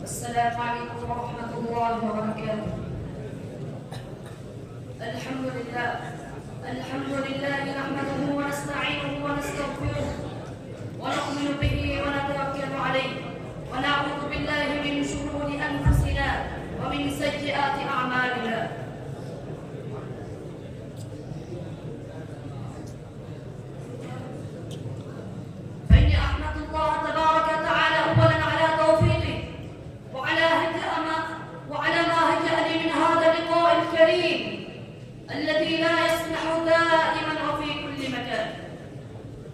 السلام عليكم ورحمة الله وبركاته. الحمد لله نحمده ونستعينه ونستغفره ونؤمن به ونتوكل عليه ونعوذ بالله من شرور أنفسنا ومن سيئات أعمالنا. فإني أحمد الله تبارك وتعالى أولا على توفيقه وعلى ما هيأ لي من هذا اللقاء الكريم الذي لا يسمح دائما وفي كل مكان،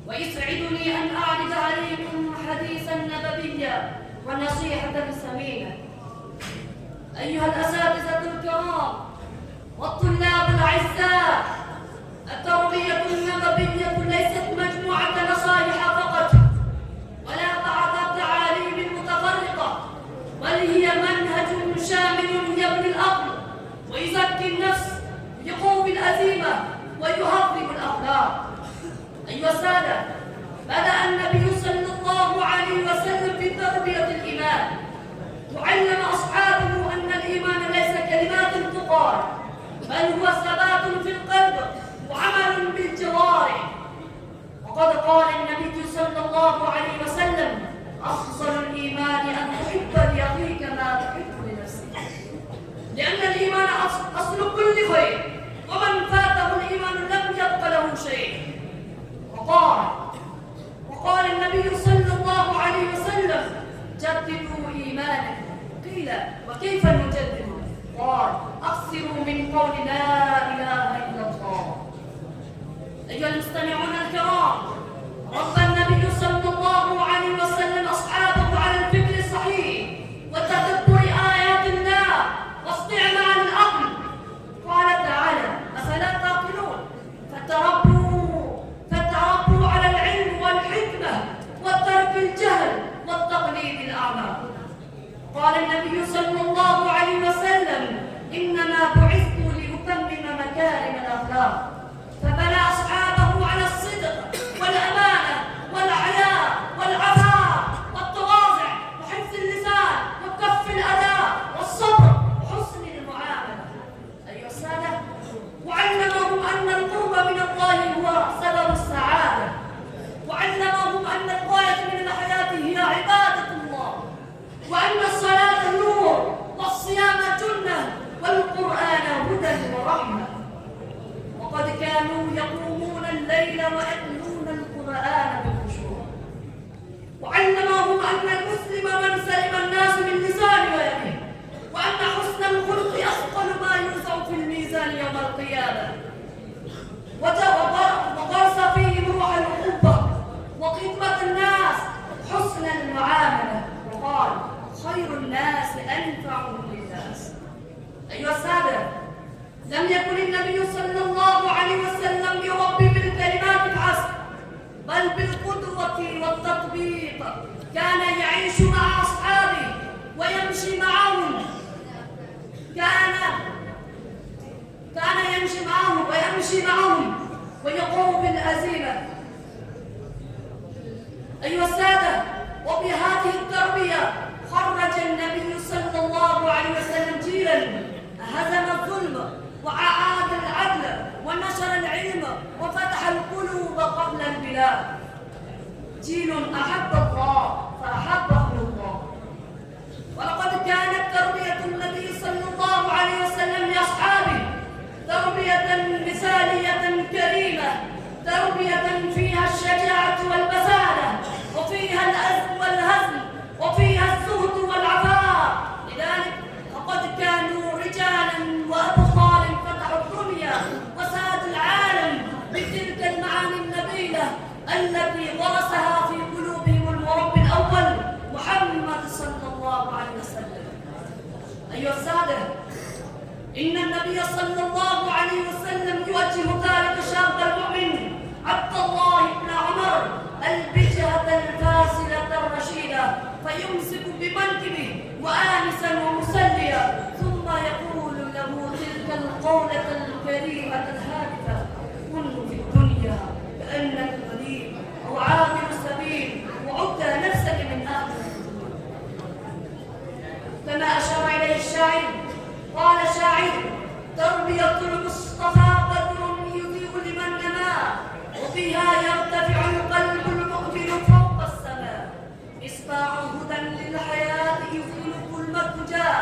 ويسعدني أن أعرض عليكم حديثا نبويا ونصيحة ثمينة. أيها الأساتذة الكرام والطلاب الأعزاء، التربية النبوية ليست مجموعة نصائح فقط ولا بعض التعاليم المتفرقة، بل هي منهج شامل يبني العقل ويزكي النفس، يقوي الأزيمة ويهذب الأخلاق. أيها السادة، بدأ النبي صلى الله عليه وسلم بتربية الإيمان، وعلم أصحابه أن الإيمان ليس كلمات تقال، بل هو ثبات في القلب وعمل بالجوارح. وقد قال النبي صلى الله عليه وسلم: أفضل الإيمان أن تحب لأخيك ما تحب لنفسك، لأن الإيمان أصل كل خير، ومن فاته الإيمان لم يبق له شيء. وقال النبي صلى الله عليه وسلم: جددوا إيمانكم. قيل: وكيف نجدد؟ قال: أكثروا من قول لا إله إلا الله. أيها المستمعون الكرام، ربى النبي صلى الله عليه وسلم أصحابه على الفكر الصحيح وتدبر آيات الله واستعمال العقل. قال تعالى: أفلا تعقلون؟ فتربوا على العلم والحكمة وترك الجهل والتقليد الأعمى. قال النبي صلى الله عليه وسلم: إنما بعثت لأتمم مكارم الأخلاق. فبنى أصحابه على الصدق والأمانة والحياء والعفاف والتواضع وحفظ اللسان وكف الأذى والصبر وحسن المعاملة. أيها السادة، وعلمهم أن القرب من الله هو سبب السعادة، وعلمهم أن الغاية من الحياة هي عبادة الله، وأن الصلاة نور والصيام جنة والقرآن هدى ورحمة. وقد كانوا يقومون الليل ويتلون القرآن بالخشوع. وعلمهم أن المسلم من سلم الناس من لسانه ويده، وأن حسن الخلق أثقل ما يوزع في الميزان يوم القيامة. وغرس فيهم روح الأخوة وخدمة الناس حسن المعاملة، وقال: خير الناس أنفعهم للناس. أيها السادة، لم يكن النبي صلى الله عليه وسلم يربي بالكلمات فحسب، بل بالقدوة والتطبيق. كان يعيش مع أصحابه ويمشي معهم، كان يمشي معهم ويقوم بالأزيمة. أيها السادة، وبهذه التربية خرج النبي صلى الله عليه وسلم جيلا هزم الظلم وأعاد العدل ونشر العلم وفتح القلوب قبل البلاد. جيل أحب الله فأحبه الله. ولقد كانت تربية النبي صلى الله عليه وسلم لأصحابه تربية مثالية كريمة، تربية فيها الشجاعة والبسالة، وفيها الأزم والهزم، وفيها الزهد والعفاف. لذلك فقد كانوا رجالا وأبطال فتحوا الدنيا وساد العالم بتلك المعاني النبيلة التي غرسها في قلوبهم المربي الأول محمد صلى الله عليه وسلم. أيها السادة، إن النبي صلى الله عليه وسلم يوجه ذلك الشاب المؤمن عبد الله بن عمر البجهة الفاسلة الرشيدة، فيمسك بمنكبه وآنسا ومسليا، ثم يقول له تلك القولة الكريمة الهادفة: كن في الدنيا كأنك غريب أو عابر السبيل، وعد نفسك من أهل كما أشار إليه الشاعر. قال شاعر: تربية المصطفى بدر يضيء لمن نما، وبها يرتفع القلب المؤمن فوق السماء. إصباح هدى للحياة يزيل ظلم الدجى،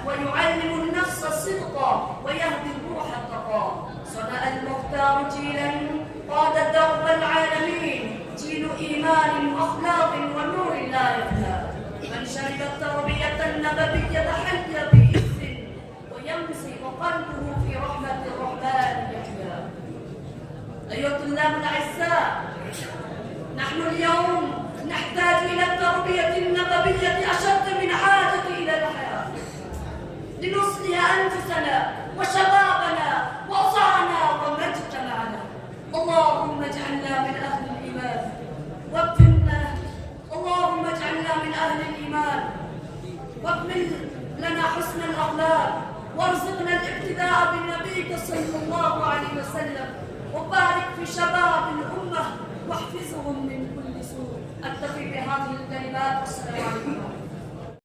ويعلم النفس الصدق ويهدي الروح التقى. صنع المختار جيلا قاد درب العالمين، جيل إيمان وأخلاق ونور لا يفنى. من شرب التربية النبوية حي بإذن ويمسي وقلبه في رحمة الرحمن يحيا. أيها الطلاب الأعزاء، نحن اليوم نحتاج إلى التربية النبوية أشد من حاجة إلى الحياة، لنصلح أنفسنا وشبابنا وأسرنا ومجتمعنا. اللهم اجعلنا من أهل الإيمان وابقنا، اللهم اجعلنا من أهل الإيمان واكمل لنا حسن الأخلاق، وارزقنا الاقتداء بنبيك صلى الله عليه وسلم، وبارك في شباب الأمة واحفظهم من كل سوء. أكتفي بهذه الكلمات، والسلام عليكم.